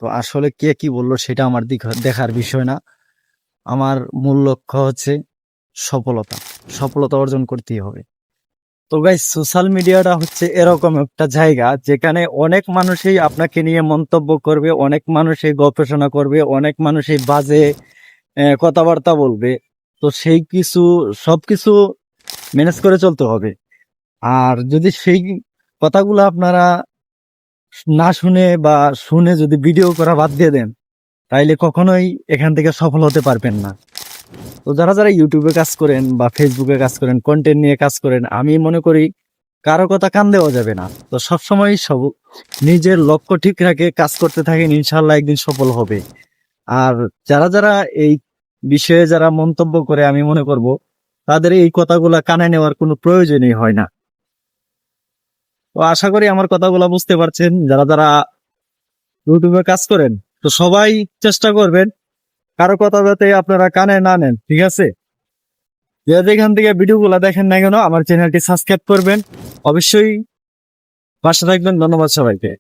তো আসলে কে কি বললো সেটা আমার দেখার বিষয় না। আমার মূল লক্ষ্য হচ্ছে সফলতা। সফলতা অর্জন করতেই হবে। তো গাইস, সোশ্যাল মিডিয়াটা হচ্ছে এরকম একটা জায়গা যেখানে অনেক মানুষই আপনাকে নিয়ে মন্তব্য করবে, অনেক মানুষই গবেষণা করবে, অনেক মানুষই বাজে কথাবার্তা বলবে। তো সেই সবকিছু ম্যানেজ করে চলতে হবে। আর যদি সেই কথাগুলো আপনারা না শুনে বা শুনে যদি ভিডিও করা বাদ দিয়ে দেন, তাইলে কখনোই এখান থেকে সফল হতে পারবেন না। তো যারা যারা ইউটিউবে কাজ করেন বা ফেসবুকে কাজ করেন, কন্টেন্ট নিয়ে কাজ করেন, আমি মনে করি কারো কথা কান দেওয়া যাবে না। তো সবসময় নিজের লক্ষ্য ঠিক রাখে কাজ করতে থাকেন, ইনশাল্লাহ একদিন সফল হবে। আর যারা যারা এই বিষয়ে যারা মন্তব্য করে, আমি মনে করব তাদের এই কথাগুলা কানে নেওয়ার কোনো প্রয়োজনই হয় না। তো আশা করি আমার কথাগুলা বুঝতে পারছেন। যারা যারা ইউটিউবে কাজ করেন, তো সবাই চেষ্টা করবেন কারো কথা যাতে আপনারা কানে না নেন, ঠিক আছে? যে যেখান থেকে ভিডিওগুলো দেখেন না কেন, আমার চ্যানেলটি সাবস্ক্রাইব করবেন, অবশ্যই পাশে থাকবেন। ধন্যবাদ সবাইকে।